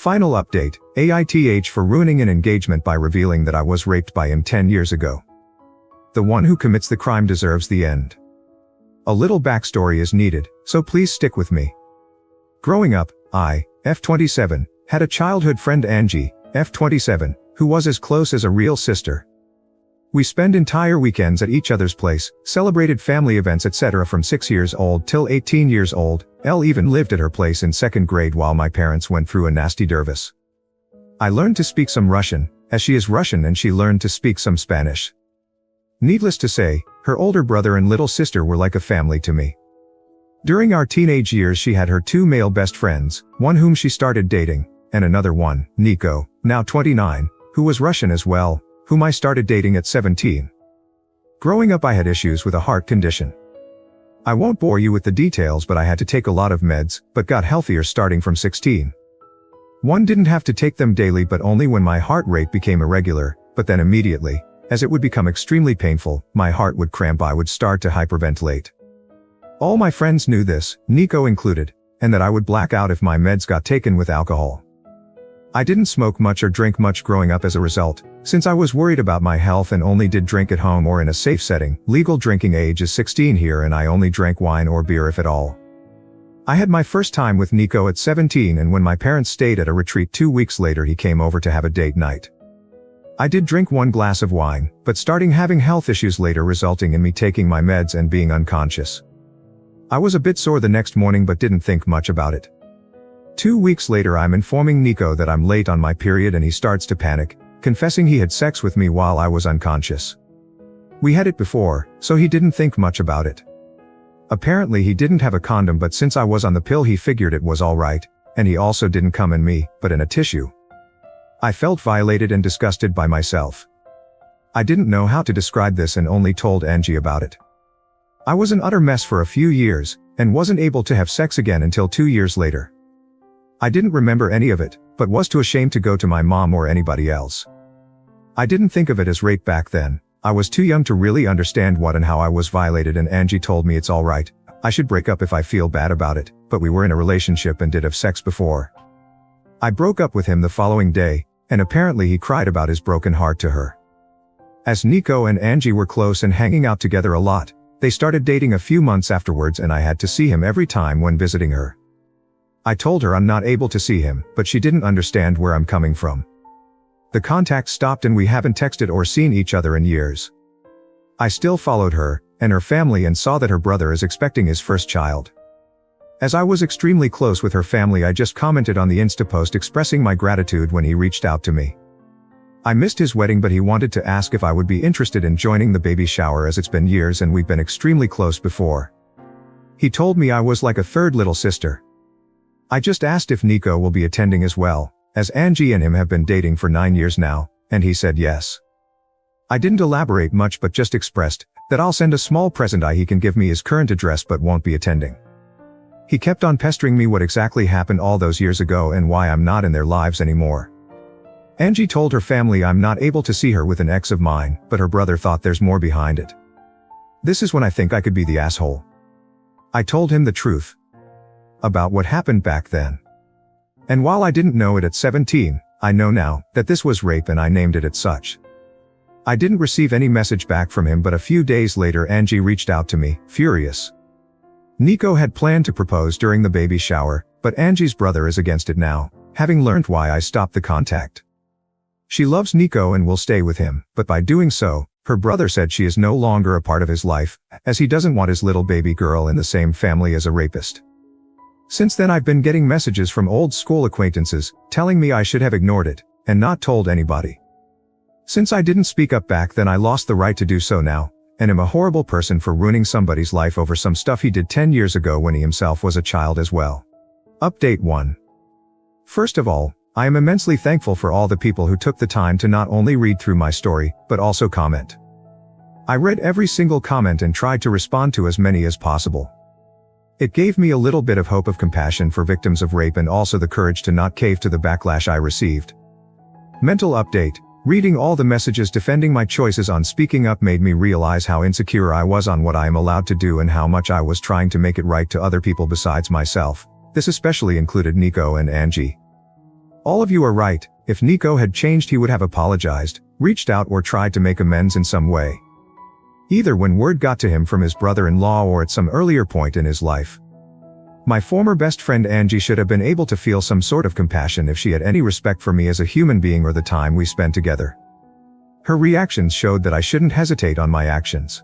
Final update, AITH for ruining an engagement by revealing that I was raped by him 10 years ago. The one who commits the crime deserves the end. A little backstory is needed, so please stick with me. Growing up, I, F27, had a childhood friend Angie, F27, who was as close as a real sister. We spent entire weekends at each other's place, celebrated family events etc. from 6 years old till 18 years old. Elle even lived at her place in 2nd grade while my parents went through a nasty divorce. I learned to speak some Russian, as she is Russian, and she learned to speak some Spanish. Needless to say, her older brother and little sister were like a family to me. During our teenage years she had her 2 male best friends, one whom she started dating, and another one, Nico, now 29, who was Russian as well, whom I started dating at 17. Growing up I had issues with a heart condition. I won't bore you with the details, but I had to take a lot of meds, but got healthier starting from 16. One didn't have to take them daily but only when my heart rate became irregular, but then immediately, as it would become extremely painful, my heart would cramp, I would start to hyperventilate. All my friends knew this, Nico included, and that I would black out if my meds got taken with alcohol. I didn't smoke much or drink much growing up as a result, since I was worried about my health and only did drink at home or in a safe setting. Legal drinking age is 16 here and I only drank wine or beer if at all. I had my first time with Nico at 17, and when my parents stayed at a retreat 2 weeks later he came over to have a date night. I did drink 1 glass of wine, but starting having health issues later resulting in me taking my meds and being unconscious. I was a bit sore the next morning but didn't think much about it. 2 weeks later I'm informing Nico that I'm late on my period and he starts to panic, confessing he had sex with me while I was unconscious. We had it before, so he didn't think much about it. Apparently he didn't have a condom, but since I was on the pill he figured it was alright, and he also didn't come in me, but in a tissue. I felt violated and disgusted by myself. I didn't know how to describe this and only told Angie about it. I was an utter mess for a few years, and wasn't able to have sex again until 2 years later. I didn't remember any of it, but was too ashamed to go to my mom or anybody else. I didn't think of it as rape back then. I was too young to really understand what and how I was violated, and Angie told me it's alright, I should break up if I feel bad about it, but we were in a relationship and did have sex before. I broke up with him the following day, and apparently he cried about his broken heart to her. As Nico and Angie were close and hanging out together a lot, they started dating a few months afterwards and I had to see him every time when visiting her. I told her I'm not able to see him, but she didn't understand where I'm coming from. The contact stopped and we haven't texted or seen each other in years. I still followed her and her family and saw that her brother is expecting his first child. As I was extremely close with her family, I just commented on the Insta post expressing my gratitude when he reached out to me. I missed his wedding, but he wanted to ask if I would be interested in joining the baby shower as it's been years and we've been extremely close before. He told me I was like a third little sister. I just asked if Nico will be attending as well, as Angie and him have been dating for 9 years now, and he said yes. I didn't elaborate much but just expressed that I'll send a small present. He can give me his current address but won't be attending. He kept on pestering me what exactly happened all those years ago and why I'm not in their lives anymore. Angie told her family I'm not able to see her with an ex of mine, but her brother thought there's more behind it. This is when I think I could be the asshole. I told him the truth about what happened back then. And while I didn't know it at 17, I know now that this was rape and I named it as such. I didn't receive any message back from him, but a few days later Angie reached out to me, furious. Nico had planned to propose during the baby shower, but Angie's brother is against it now, having learned why I stopped the contact. She loves Nico and will stay with him, but by doing so, her brother said she is no longer a part of his life, as he doesn't want his little baby girl in the same family as a rapist. Since then I've been getting messages from old school acquaintances, telling me I should have ignored it, and not told anybody. Since I didn't speak up back then I lost the right to do so now, and am a horrible person for ruining somebody's life over some stuff he did 10 years ago when he himself was a child as well. Update 1. First of all, I am immensely thankful for all the people who took the time to not only read through my story, but also comment. I read every single comment and tried to respond to as many as possible. It gave me a little bit of hope of compassion for victims of rape and also the courage to not cave to the backlash I received. Mental update. Reading all the messages defending my choices on speaking up made me realize how insecure I was on what I am allowed to do and how much I was trying to make it right to other people besides myself. This especially included Nico and Angie. All of you are right. If Nico had changed, he would have apologized, reached out, or tried to make amends in some way. Either when word got to him from his brother-in-law or at some earlier point in his life. My former best friend Angie should have been able to feel some sort of compassion if she had any respect for me as a human being or the time we spent together. Her reactions showed that I shouldn't hesitate on my actions.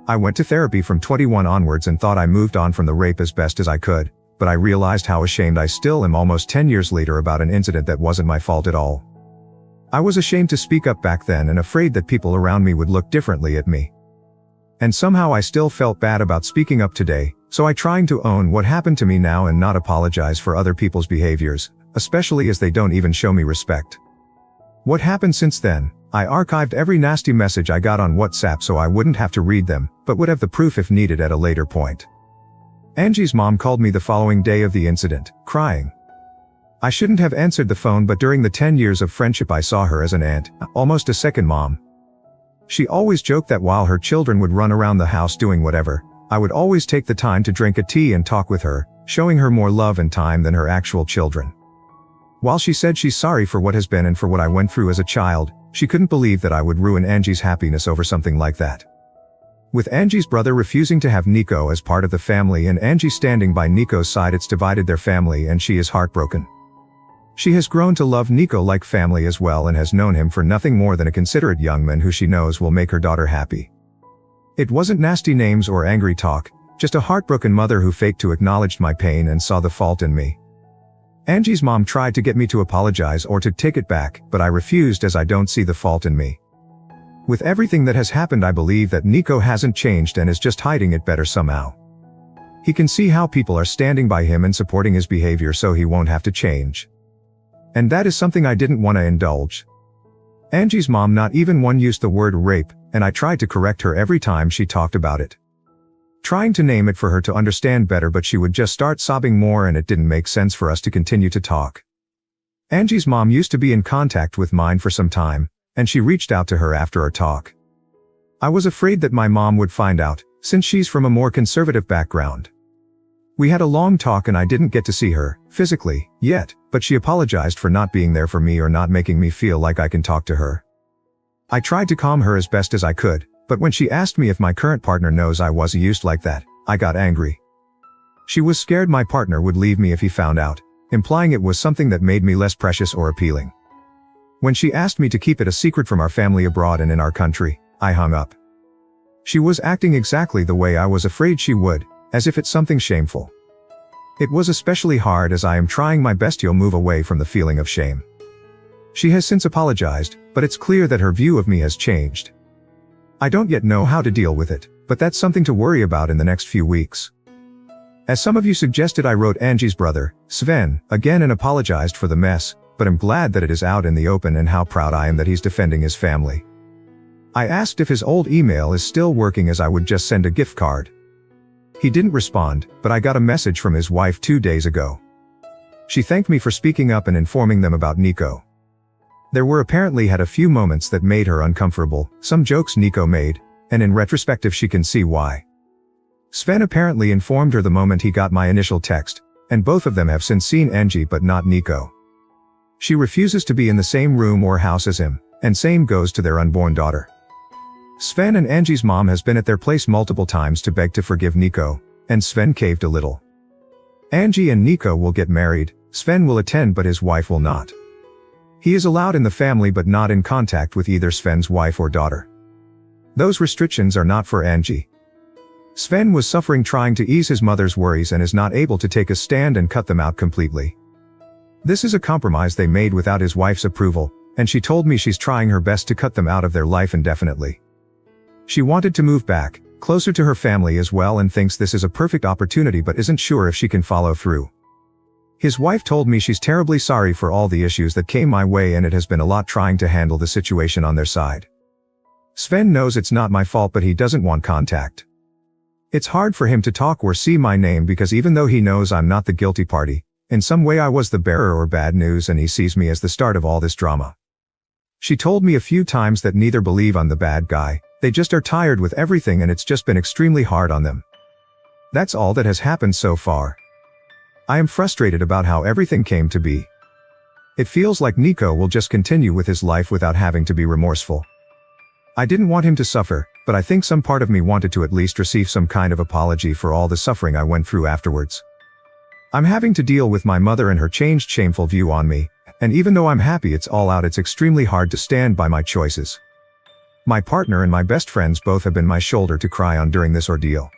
I went to therapy from 21 onwards and thought I moved on from the rape as best as I could, but I realized how ashamed I still am almost 10 years later about an incident that wasn't my fault at all. I was ashamed to speak up back then and afraid that people around me would look differently at me. And somehow I still felt bad about speaking up today, so I trying to own what happened to me now and not apologize for other people's behaviors, especially as they don't even show me respect. What happened since then? I archived every nasty message I got on WhatsApp so I wouldn't have to read them, but would have the proof if needed at a later point. Angie's mom called me the following day of the incident, crying. I shouldn't have answered the phone, but during the 10 years of friendship I saw her as an aunt, almost a second mom. She always joked that while her children would run around the house doing whatever, I would always take the time to drink a tea and talk with her, showing her more love and time than her actual children. While she said she's sorry for what has been and for what I went through as a child, she couldn't believe that I would ruin Angie's happiness over something like that. With Angie's brother refusing to have Nico as part of the family and Angie standing by Nico's side, it's divided their family and she is heartbroken. She has grown to love Nico like family as well and has known him for nothing more than a considerate young man who she knows will make her daughter happy. It wasn't nasty names or angry talk, just a heartbroken mother who faked to acknowledge my pain and saw the fault in me. Angie's mom tried to get me to apologize or to take it back, but I refused as I don't see the fault in me. With everything that has happened, I believe that Nico hasn't changed and is just hiding it better somehow. He can see how people are standing by him and supporting his behavior so he won't have to change. And that is something I didn't want to indulge. Angie's mom not even once used the word rape, and I tried to correct her every time she talked about it. Trying to name it for her to understand better, but she would just start sobbing more and it didn't make sense for us to continue to talk. Angie's mom used to be in contact with mine for some time, and she reached out to her after our talk. I was afraid that my mom would find out, since she's from a more conservative background. We had a long talk and I didn't get to see her, physically, yet, but she apologized for not being there for me or not making me feel like I can talk to her. I tried to calm her as best as I could, but when she asked me if my current partner knows I was used like that, I got angry. She was scared my partner would leave me if he found out, implying it was something that made me less precious or appealing. When she asked me to keep it a secret from our family abroad and in our country, I hung up. She was acting exactly the way I was afraid she would, as if it's something shameful. It was especially hard as I am trying my best to move away from the feeling of shame. She has since apologized, but it's clear that her view of me has changed. I don't yet know how to deal with it, but that's something to worry about in the next few weeks. As some of you suggested, I wrote Angie's brother, Sven, again and apologized for the mess, but I'm glad that it is out in the open and how proud I am that he's defending his family. I asked if his old email is still working as I would just send a gift card. He didn't respond, but I got a message from his wife 2 days ago. She thanked me for speaking up and informing them about Nico. There were apparently had a few moments that made her uncomfortable, some jokes Nico made, and in retrospective she can see why. Sven apparently informed her the moment he got my initial text, and both of them have since seen Angie but not Nico. She refuses to be in the same room or house as him, and same goes to their unborn daughter. Sven and Angie's mom has been at their place multiple times to beg to forgive Nico, and Sven caved a little. Angie and Nico will get married, Sven will attend but his wife will not. He is allowed in the family but not in contact with either Sven's wife or daughter. Those restrictions are not for Angie. Sven was suffering trying to ease his mother's worries and is not able to take a stand and cut them out completely. This is a compromise they made without his wife's approval, and she told me she's trying her best to cut them out of their life indefinitely. She wanted to move back, closer to her family as well, and thinks this is a perfect opportunity but isn't sure if she can follow through. His wife told me she's terribly sorry for all the issues that came my way and it has been a lot trying to handle the situation on their side. Sven knows it's not my fault but he doesn't want contact. It's hard for him to talk or see my name because even though he knows I'm not the guilty party, in some way I was the bearer or bad news and he sees me as the start of all this drama. She told me a few times that neither believe I'm the bad guy, they just are tired with everything and it's just been extremely hard on them. That's all that has happened so far. I am frustrated about how everything came to be. It feels like Nico will just continue with his life without having to be remorseful. I didn't want him to suffer, but I think some part of me wanted to at least receive some kind of apology for all the suffering I went through afterwards. I'm having to deal with my mother and her changed shameful view on me, and even though I'm happy it's all out, it's extremely hard to stand by my choices. My partner and my best friends both have been my shoulder to cry on during this ordeal.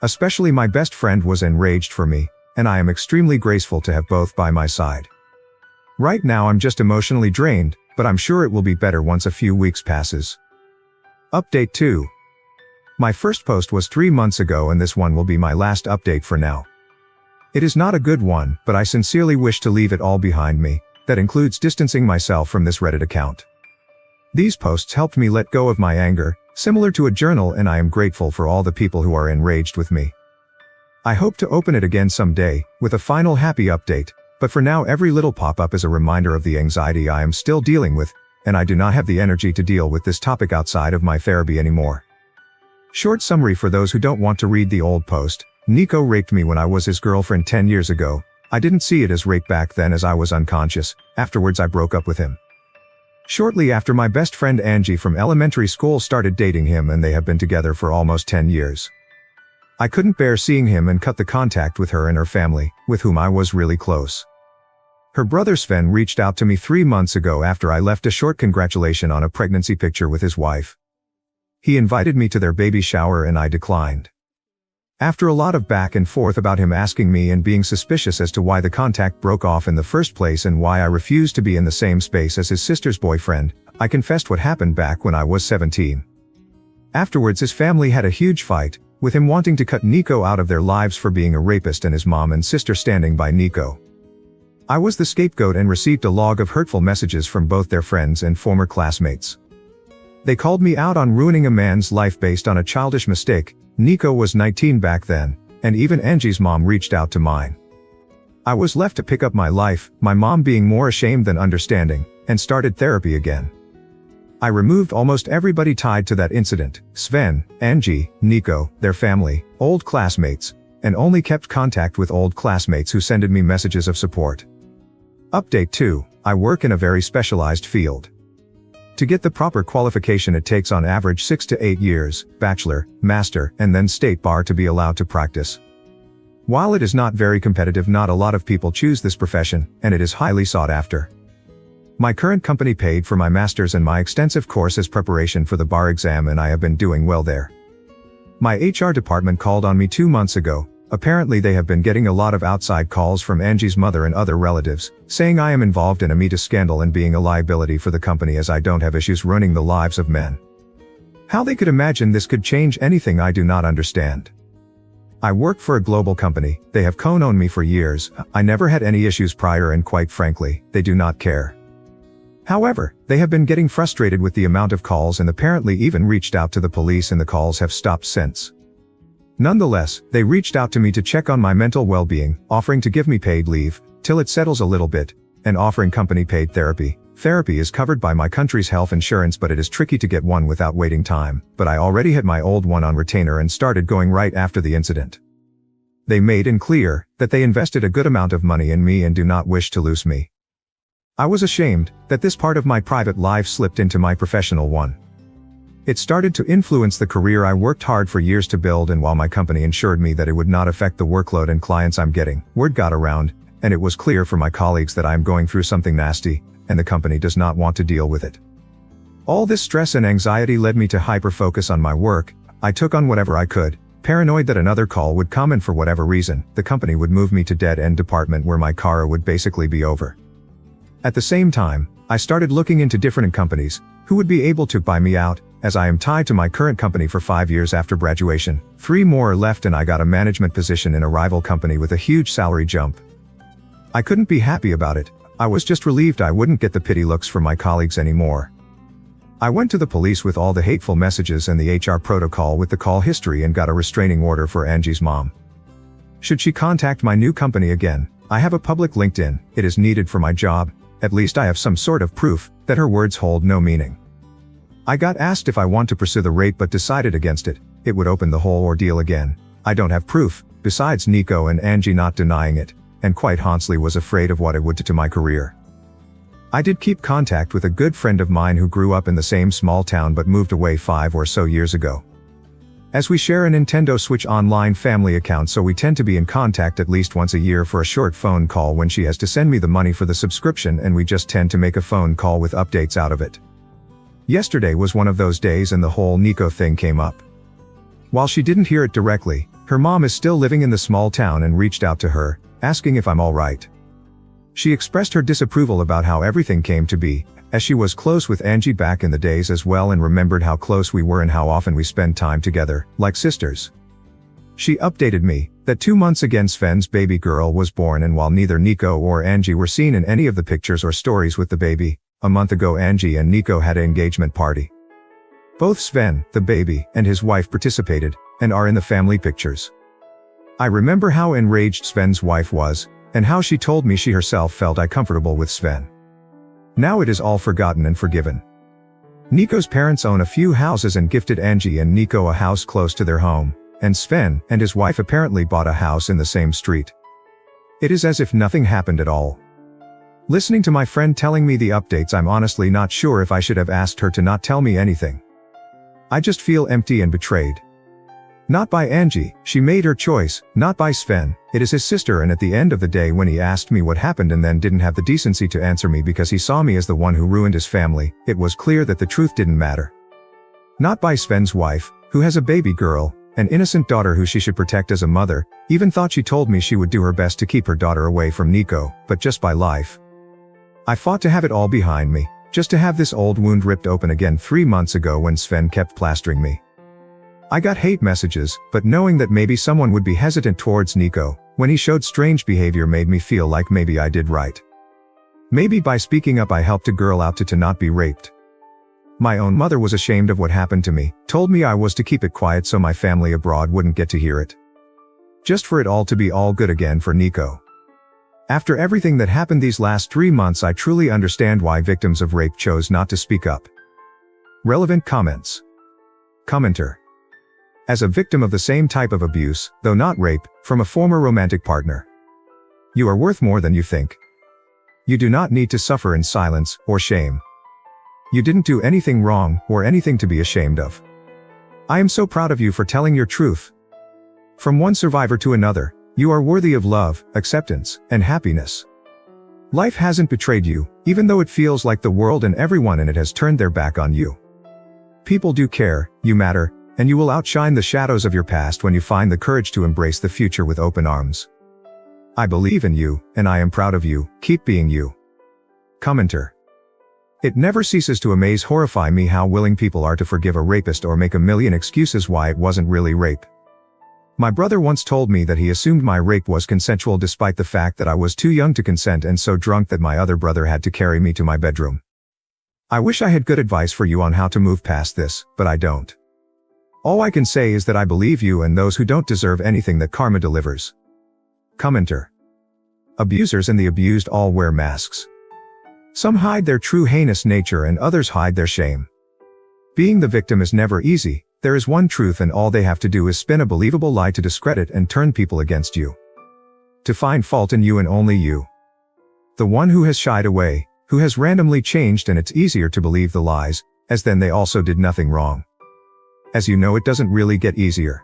Especially my best friend was enraged for me, and I am extremely grateful to have both by my side. Right now I'm just emotionally drained, but I'm sure it will be better once a few weeks passes. Update 2. My first post was 3 months ago and this one will be my last update for now. It is not a good one, but I sincerely wish to leave it all behind me. That includes distancing myself from this Reddit account. These posts helped me let go of my anger, similar to a journal, and I am grateful for all the people who are enraged with me. I hope to open it again someday, with a final happy update, but for now every little pop-up is a reminder of the anxiety I am still dealing with, and I do not have the energy to deal with this topic outside of my therapy anymore. Short summary for those who don't want to read the old post: Nico raped me when I was his girlfriend 10 years ago. I didn't see it as rape back then as I was unconscious. Afterwards I broke up with him. Shortly after, my best friend Angie from elementary school started dating him and they have been together for almost 10 years. I couldn't bear seeing him and cut the contact with her and her family, with whom I was really close. Her brother Sven reached out to me 3 months ago after I left a short congratulation on a pregnancy picture with his wife. He invited me to their baby shower and I declined. After a lot of back and forth about him asking me and being suspicious as to why the contact broke off in the first place and why I refused to be in the same space as his sister's boyfriend, I confessed what happened back when I was 17. Afterwards his family had a huge fight, with him wanting to cut Nico out of their lives for being a rapist and his mom and sister standing by Nico. I was the scapegoat and received a log of hurtful messages from both their friends and former classmates. They called me out on ruining a man's life based on a childish mistake. Nico was 19 back then, and even Angie's mom reached out to mine. I was left to pick up my life, my mom being more ashamed than understanding, and started therapy again. I removed almost everybody tied to that incident: Sven, Angie, Nico, their family, old classmates, and only kept contact with old classmates who sended me messages of support. Update 2. I work in a very specialized field. To get the proper qualification it takes on average 6 to 8 years, bachelor, master, and then state bar to be allowed to practice. While it is not very competitive, not a lot of people choose this profession, and it is highly sought after. My current company paid for my master's and my extensive course as preparation for the bar exam, and I have been doing well there. My HR department called on me 2 months ago. Apparently they have been getting a lot of outside calls from Angie's mother and other relatives, saying I am involved in a media scandal and being a liability for the company as I don't have issues ruining the lives of men. How they could imagine this could change anything I do not understand. I work for a global company, they have known me for years, I never had any issues prior and quite frankly, they do not care. However, they have been getting frustrated with the amount of calls and apparently even reached out to the police, and the calls have stopped since. Nonetheless, they reached out to me to check on my mental well-being, offering to give me paid leave, till it settles a little bit, and offering company paid therapy. Therapy is covered by my country's health insurance, but it is tricky to get one without waiting time, but I already had my old one on retainer and started going right after the incident. They made it clear that they invested a good amount of money in me and do not wish to lose me. I was ashamed that this part of my private life slipped into my professional one. It started to influence the career I worked hard for years to build, and while my company ensured me that it would not affect the workload and clients I'm getting, word got around, and it was clear for my colleagues that I am going through something nasty, and the company does not want to deal with it. All this stress and anxiety led me to hyper-focus on my work. I took on whatever I could, paranoid that another call would come, and for whatever reason, the company would move me to dead-end department where my career would basically be over. At the same time, I started looking into different companies who would be able to buy me out, as I am tied to my current company for 5 years after graduation. 3 more are left and I got a management position in a rival company with a huge salary jump. I couldn't be happy about it. I was just relieved I wouldn't get the pity looks from my colleagues anymore. I went to the police with all the hateful messages and the HR protocol with the call history and got a restraining order for Angie's mom. Should she contact my new company again, I have a public LinkedIn. It is needed for my job. At least I have some sort of proof that her words hold no meaning. I got asked if I want to pursue the rape but decided against it. It would open the whole ordeal again. I don't have proof, besides Nico and Angie not denying it, and quite honestly was afraid of what it would do to my career. I did keep contact with a good friend of mine who grew up in the same small town but moved away 5 or so years ago. As we share a Nintendo Switch Online family account, so we tend to be in contact at least once a year for a short phone call when she has to send me the money for the subscription, and we just tend to make a phone call with updates out of it. Yesterday was one of those days and the whole Nico thing came up. While she didn't hear it directly, her mom is still living in the small town and reached out to her, asking if I'm alright. She expressed her disapproval about how everything came to be, as she was close with Angie back in the days as well and remembered how close we were and how often we spend time together, like sisters. She updated me that 2 months ago Sven's baby girl was born, and while neither Nico or Angie were seen in any of the pictures or stories with the baby, a month ago Angie and Nico had an engagement party. Both Sven, the baby, and his wife participated, and are in the family pictures. I remember how enraged Sven's wife was, and how she told me she herself felt uncomfortable with Sven. Now it is all forgotten and forgiven. Nico's parents own a few houses and gifted Angie and Nico a house close to their home, and Sven and his wife apparently bought a house in the same street. It is as if nothing happened at all. Listening to my friend telling me the updates, I'm honestly not sure if I should have asked her to not tell me anything. I just feel empty and betrayed. Not by Angie, she made her choice, not by Sven, it is his sister, and at the end of the day when he asked me what happened and then didn't have the decency to answer me because he saw me as the one who ruined his family, it was clear that the truth didn't matter. Not by Sven's wife, who has a baby girl, an innocent daughter who she should protect as a mother, even thought she told me she would do her best to keep her daughter away from Nico, but just by life. I fought to have it all behind me, just to have this old wound ripped open again 3 months ago when Sven kept plastering me. I got hate messages, but knowing that maybe someone would be hesitant towards Nico, when he showed strange behavior, made me feel like maybe I did right. Maybe by speaking up I helped a girl out to not be raped. My own mother was ashamed of what happened to me, told me I was to keep it quiet so my family abroad wouldn't get to hear it. Just for it all to be all good again for Nico. After everything that happened these last 3 months, I truly understand why victims of rape chose not to speak up. Relevant comments. Commenter. As a victim of the same type of abuse, though not rape, from a former romantic partner. You are worth more than you think. You do not need to suffer in silence or shame. You didn't do anything wrong or anything to be ashamed of. I am so proud of you for telling your truth. From one survivor to another, you are worthy of love, acceptance, and happiness. Life hasn't betrayed you, even though it feels like the world and everyone in it has turned their back on you. People do care, you matter, and you will outshine the shadows of your past when you find the courage to embrace the future with open arms. I believe in you, and I am proud of you, keep being you. Commenter. It never ceases to horrify me how willing people are to forgive a rapist or make a million excuses why it wasn't really rape. My brother once told me that he assumed my rape was consensual despite the fact that I was too young to consent and so drunk that my other brother had to carry me to my bedroom. I wish I had good advice for you on how to move past this, but I don't. All I can say is that I believe you and those who don't deserve anything that karma delivers. Commenter. Abusers and the abused all wear masks. Some hide their true heinous nature and others hide their shame. Being the victim is never easy. There is one truth and all they have to do is spin a believable lie to discredit and turn people against you. To find fault in you and only you. The one who has shied away, who has randomly changed, and it's easier to believe the lies, as then they also did nothing wrong. As you know, it doesn't really get easier.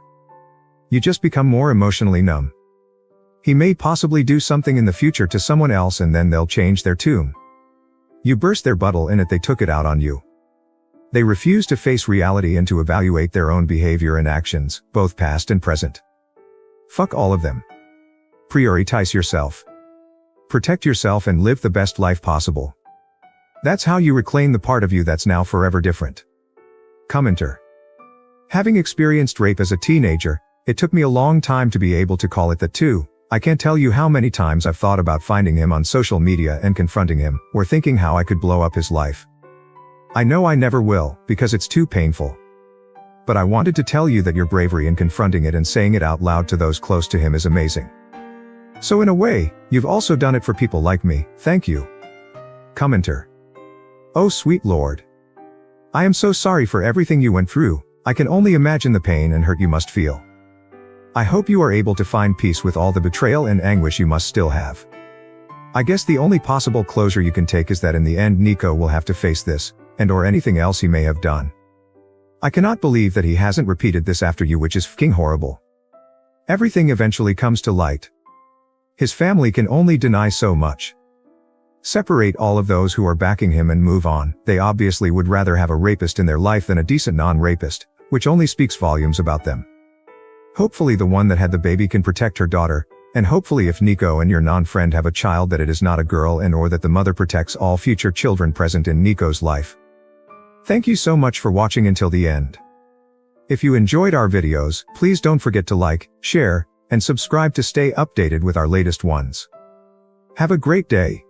You just become more emotionally numb. He may possibly do something in the future to someone else and then they'll change their tune. You burst their bubble in it, they took it out on you. They refuse to face reality and to evaluate their own behavior and actions, both past and present. Fuck all of them. Prioritize yourself. Protect yourself and live the best life possible. That's how you reclaim the part of you that's now forever different. Commenter. Having experienced rape as a teenager, it took me a long time to be able to call it that too. I can't tell you how many times I've thought about finding him on social media and confronting him, or thinking how I could blow up his life. I know I never will, because it's too painful. But I wanted to tell you that your bravery in confronting it and saying it out loud to those close to him is amazing. So in a way, you've also done it for people like me, thank you. Commenter. Oh sweet Lord. I am so sorry for everything you went through. I can only imagine the pain and hurt you must feel. I hope you are able to find peace with all the betrayal and anguish you must still have. I guess the only possible closure you can take is that in the end Nico will have to face this, and or anything else he may have done. I cannot believe that he hasn't repeated this after you, which is fucking horrible. Everything eventually comes to light. His family can only deny so much. Separate all of those who are backing him and move on. They obviously would rather have a rapist in their life than a decent non-rapist, which only speaks volumes about them. Hopefully the one that had the baby can protect her daughter, and hopefully if Nico and your non-friend have a child that it is not a girl and or that the mother protects all future children present in Nico's life. Thank you so much for watching until the end. If you enjoyed our videos, please don't forget to like, share, and subscribe to stay updated with our latest ones. Have a great day.